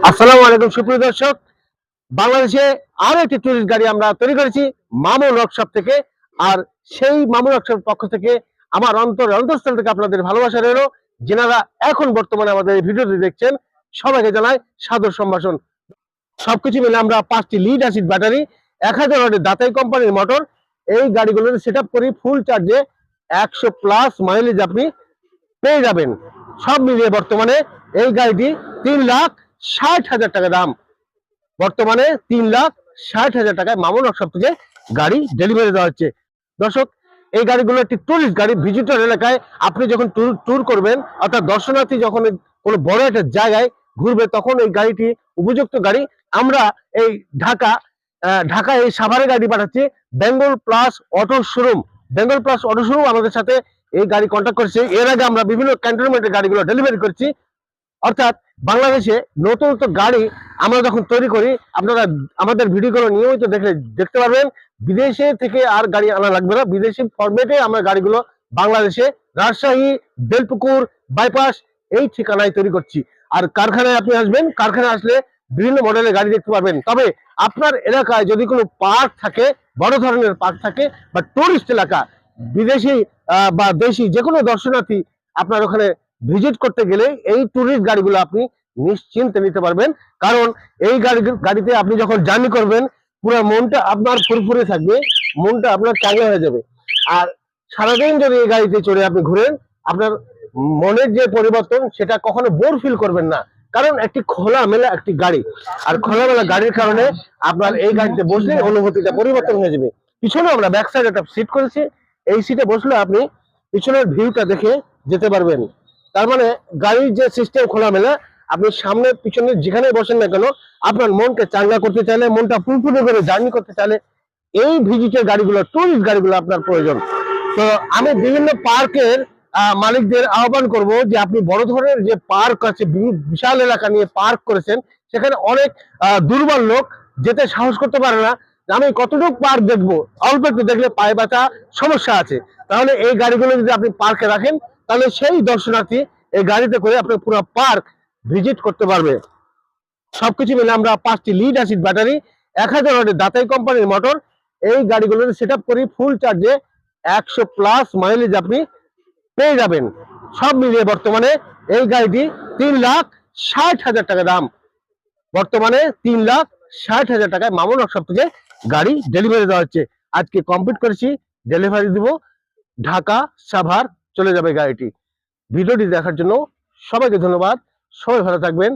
আসসালামু আলাইকুম সুপ্রিয় দর্শক। বাংলাদেশে আরো একটি টুরিস্ট গাড়ি আমরা তৈরি করেছি মামুন ওয়ার্কশপ থেকে। আর সেই মামুন ওয়ার্কশপ পক্ষ থেকে আমার অন্তঃস্থল থেকে আপনাদের ভালোবাসা রইল। যেনারা এখন বর্তমানে আমাদের এই ভিডিওটি দেখছেন, সবাইকে জানাই সাদর সম্ভাষণ। সবকিছু মিলে আমরা 5টি লিড অ্যাসিড ব্যাটারি, 1000 ওয়াটের দাতাই কোম্পানির মোটর, এই গাড়িগুলোর সেট আপ করি ফুল চার্জে 100+ মাইলেজ আপনি পেয়ে যাবেন। সব মিলিয়ে বর্তমানে এই গাড়িটি 3,60,000 টাকা দাম। বর্তমানে 3,60,000 টাকায় মামুন ওয়ার্কশপ থেকে গাড়ি ডেলিভারি দেওয়া হচ্ছে। দর্শক, এই গাড়িগুলো একটি টুরিস্ট গাড়ি। ভিজিটর এলাকায় আপনি যখন ট্যুর করবেন, অর্থাৎ দর্শনার্থী যখন কোনো বড় একটা জায়গায় ঘুরবে, তখন এই গাড়িটি উপযুক্ত গাড়ি। আমরা এই ঢাকায় এই সাভারে গাড়ি পাঠাচ্ছি Bengal plus auto showroom. Bengal plus auto showroom আমাদের সাথে এই গাড়ি কন্ট্যাক্ট করেছে। এর আগে আমরা বিভিন্ন ক্যান্টনমেন্টের গাড়িগুলো ডেলিভারি করছি। অর্থাৎ বাংলাদেশে নতুন নতুন গাড়ি আমরা যখন তৈরি করি, আপনারা আমাদের ভিডিওগুলো নিয়মিত দেখতে পারবেন। বিদেশে থেকে আর গাড়ি আনা লাগবে না, বিদেশি ফরম্যাটে আমরা গাড়িগুলো বাংলাদেশে রাজশাহী, বেলপুকুর, বাইপাস এই ঠিকানায় তৈরি করছি। আর কারখানায় আপনি আসবেন, কারখানায় আসলে বিভিন্ন মডেলের গাড়ি দেখতে পাবেন। তবে আপনার এলাকায় যদি কোনো পার্ক থাকে, বড় ধরনের পার্ক থাকে, বা টুরিস্ট এলাকা, বিদেশি বা দেশি যে কোনো দর্শনার্থী আপনার ওখানে ভিজিট করতে গেলে এই ট্যুরিস্ট গাড়িগুলো আপনি নিশ্চিন্তে নিতে পারবেন। কারণ এই গাড়িতে আপনি যখন জার্নি করবেন, পুরো মনটা আপনার ফুরফুরে থাকবে, মনটা আপনার চাঙ্গা হয়ে যাবে। আর সারাদিন যদি এই গাড়িতে চড়ে আপনি ঘুরেন, আপনার মনের যে পরিবর্তন, সেটা কখনো বোর ফিল করবেন না। কারণ একটি খোলামেলা একটি গাড়ি, আর খোলামেলা গাড়ির কারণে আপনার এই গাড়িতে বসলে অনুভূতিটা পরিবর্তন হয়ে যাবে। পিছনে আমরা ব্যাক সাইড একটা সিট করেছি, এই সিটে বসলে আপনি পিছনের ভিউটা দেখে যেতে পারবেন। তার মানে গাড়ির যে সিস্টেম খোলামেলা, আপনি সামনে পিছনে যেখানে বসেন না কেন, আপনার মনকে চাঙ্গা করতে চাইলে, মনটা ফুরফুরে করে জার্নি করতে চাইলে এই ভিজিটের গাড়িগুলো, টুরিস্ট গাড়িগুলো আপনার প্রয়োজন। তো আমি বিভিন্ন পার্কের মালিকদের আহ্বান করব যে আপনি বড় ধরনের যে পার্ক আছে, বিশাল এলাকা নিয়ে পার্ক করেছেন, সেখানে অনেক দুর্বল লোক যেতে সাহস করতে পারে না। আমি কতটুকু পার্ক দেখবো, অল্প একটু দেখলে পায়ে ব্যথা সমস্যা আছে। তাহলে এই গাড়িগুলো যদি আপনি পার্কে রাখেন, তাহলে সেই দর্শনার্থী এই গাড়িতে করে আপনার পুরো পার্ক ভিজিট করতে পারবে। সবকিছু মিলে আমরা 5টি লিড অ্যাসিড ব্যাটারি, 1000 ওয়াটের দাতাই কোম্পানির মোটর, এই গাড়িগুলোর সেট আপ করি ফুল চার্জে 100+ মাইলেজ আপনি পেয়ে যাবেন। সব মিলিয়ে বর্তমানে এই গাড়িটি 3,60,000 টাকা দাম। বর্তমানে 3,60,000 টাকায় মামুন ওয়ার্কশপ থেকে গাড়ি ডেলিভারি দেওয়া হচ্ছে। আজকে কমপ্লিট করেছি, ডেলিভারি দিব ঢাকা সাভার চলে যাবে গাড়িটি। ভিডিওটি দেখার জন্য সবাইকে ধন্যবাদ। সবাই ভালো থাকবেন।